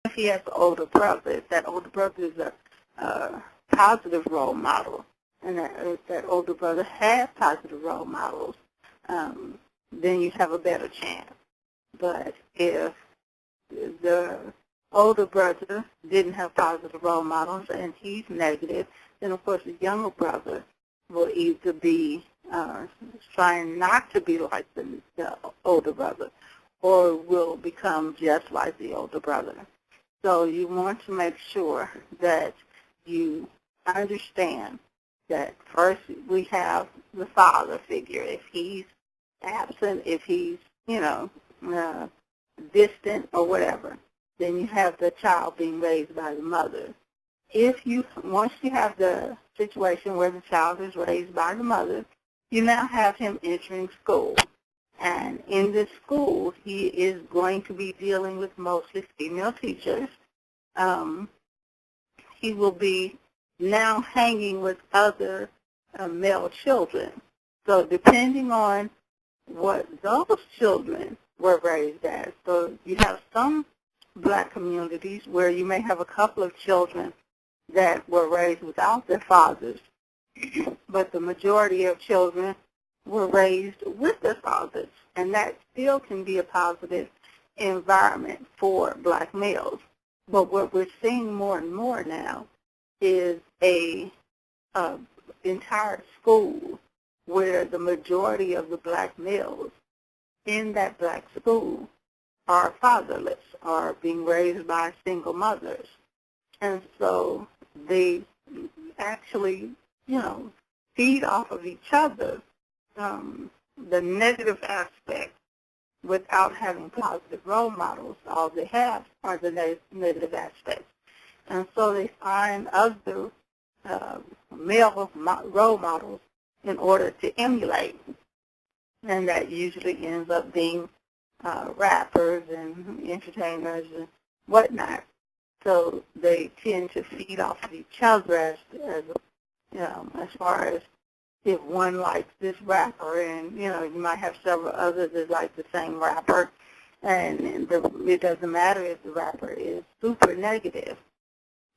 if he has an older brother, if that older brother is a positive role model, and if that older brother has positive role models, then you have a better chance. But if the older brother didn't have positive role models and he's negative, then of course the younger brother will either be trying not to be like the older brother or will become just like the older brother. So you want to make sure that you understand that first we have the father figure. If he's absent, if he's, distant or whatever, then you have the child being raised by the mother. Once you have the situation where the child is raised by the mother, you now have him entering school. And in this school, he is going to be dealing with mostly female teachers. He will be now hanging with other male children. So depending on what those children were raised as, so you have some black communities where you may have a couple of children that were raised without their fathers, but the majority of children were raised with their fathers, and that still can be a positive environment for black males. But what we're seeing more and more now is a entire school where the majority of the black males in that black school are fatherless, are being raised by single mothers. And so they actually, feed off of each other, the negative aspect without having positive role models. All they have are the negative aspects. And so they find other male role models in order to emulate. And that usually ends up being rappers and entertainers and whatnot. So they tend to feed off of each other as far as if one likes this rapper, and you might have several others that like the same rapper, and it doesn't matter if the rapper is super negative.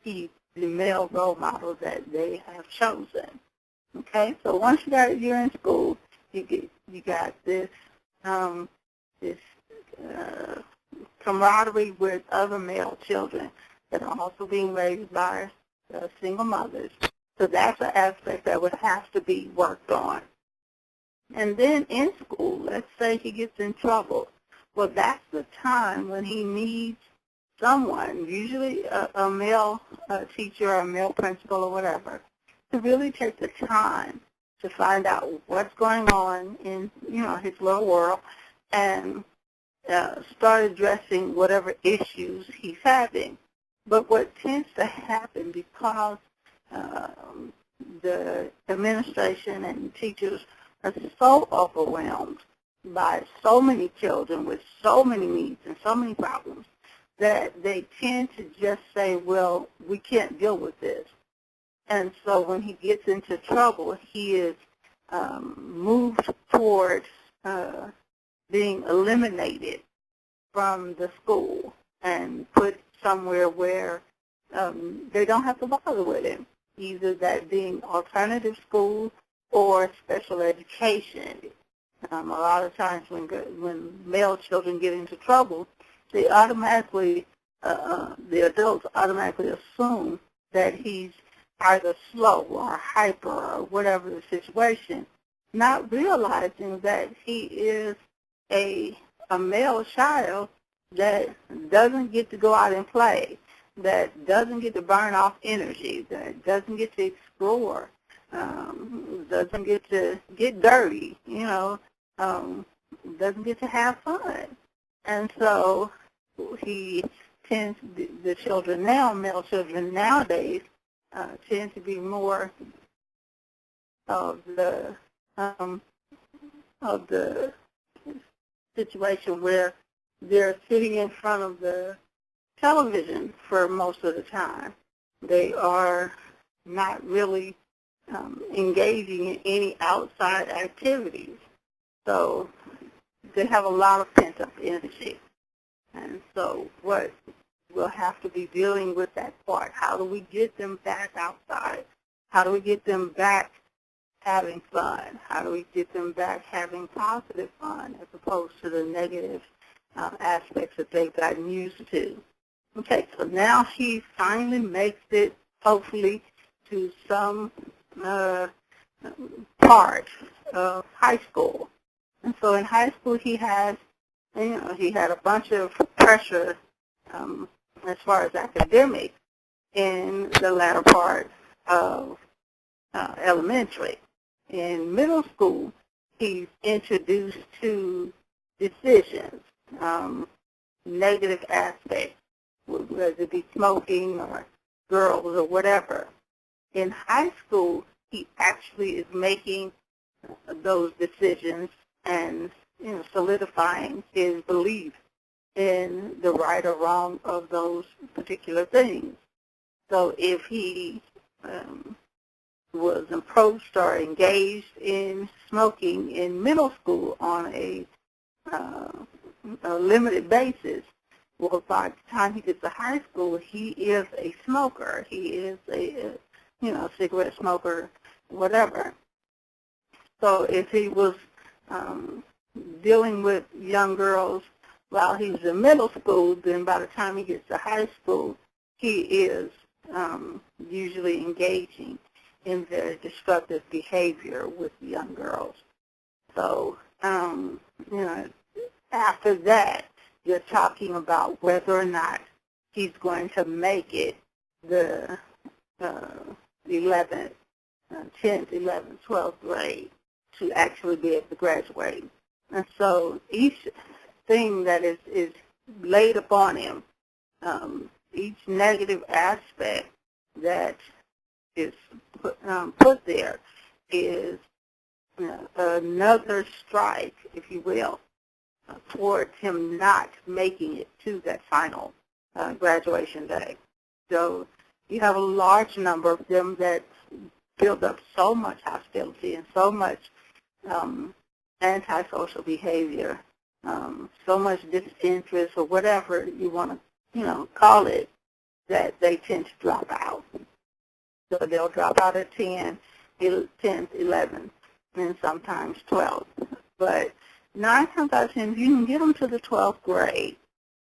He's the male role model that they have chosen. Okay, so once you're in school, you got this camaraderie with other male children that are also being raised by single mothers. So that's an aspect that would have to be worked on. And then in school, let's say he gets in trouble. Well, that's the time when he needs someone, usually a male teacher or a male principal or whatever, to really take the time to find out what's going on in, his little world and start addressing whatever issues he's having. But what tends to happen, because the administration and teachers are so overwhelmed by so many children with so many needs and so many problems, that they tend to just say, well, we can't deal with this. And so when he gets into trouble, he is moved towards being eliminated from the school and put somewhere where they don't have to bother with him, either that being alternative school or special education. A lot of times when male children get into trouble, they automatically, the adults automatically assume that he's either slow or hyper or whatever the situation, not realizing that he is a male child that doesn't get to go out and play, that doesn't get to burn off energy, that doesn't get to explore, doesn't get to get dirty, doesn't get to have fun. And so he tends, the children now, male children nowadays, tend to be more of the situation where they're sitting in front of the television for most of the time. They are not really engaging in any outside activities. So they have a lot of pent-up energy. And so what will have to be dealing with that part. How do we get them back outside? How do we get them back having fun? How do we get them back having positive fun as opposed to the negative aspects that they've gotten used to? Okay, so now he finally makes it, hopefully, to some part of high school. And so in high school he had a bunch of pressure as far as academics in the latter part of elementary. In middle school, he's introduced to decisions, negative aspects, whether it be smoking or girls or whatever. In high school, he actually is making those decisions and solidifying his belief in the right or wrong of those particular things. So if he was approached or engaged in smoking in middle school on a limited basis, well, by the time he gets to high school, he is a smoker. He is a cigarette smoker, whatever. So if he was dealing with young girls while he's in middle school, then by the time he gets to high school, he is usually engaging in very destructive behavior with young girls. So, after that, you're talking about whether or not he's going to make it the 11th, 10th, 11th, 12th grade to actually be able to graduate. And so each thing that is laid upon him, each negative aspect that is put there is another strike, if you will, towards him not making it to that final graduation day. So you have a large number of them that build up so much hostility and so much antisocial behavior, so much disinterest or whatever you want to, call it, that they tend to drop out. So they'll drop out at 10th, 11th, and sometimes 12th. But 9 times out of 10, you can get them to the 12th grade,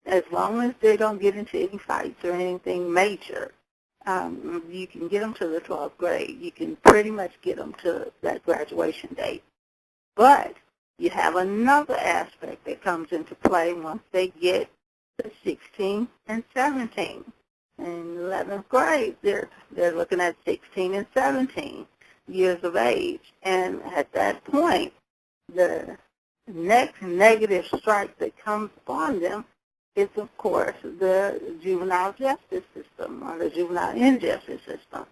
as long as they don't get into any fights or anything major. You can get them to the 12th grade. You can pretty much get them to that graduation date. But you have another aspect that comes into play once they get to 16 and 17. In 11th grade, they're looking at 16 and 17 years of age. And at that point, the next negative strike that comes upon them is, of course, the juvenile justice system or the juvenile injustice system.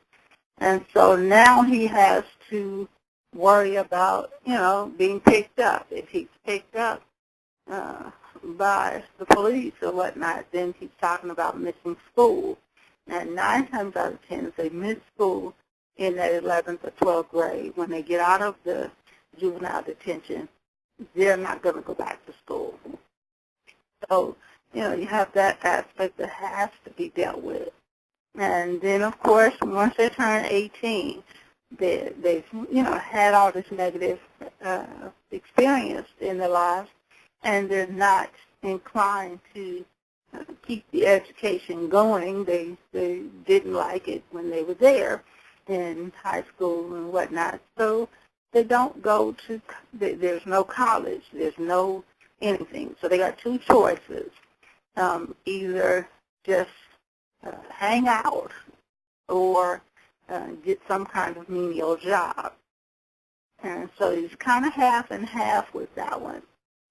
And so now he has to worry about, being picked up. If he's picked up by the police or whatnot, then he's talking about missing school. And 9 times out of 10, if they miss school in that 11th or 12th grade, when they get out of the juvenile detention, they're not going to go back to school. So, you have that aspect that has to be dealt with. And then, of course, once they turn 18, they've had all this negative experience in their lives, and they're not inclined to keep the education going. They didn't like it when they were there in high school and whatnot. So they don't go to, there's no college, there's no anything. So they got two choices. Either just hang out or get some kind of menial job. And so it's kind of half and half with that one.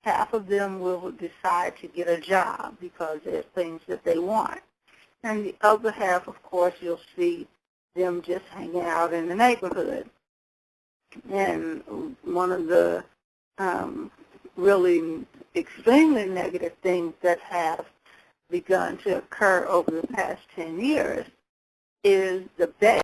Half of them will decide to get a job because there's things that they want. And the other half, of course, you'll see them just hanging out in the neighborhood. And one of the really extremely negative things that have begun to occur over the past 10 years is the bet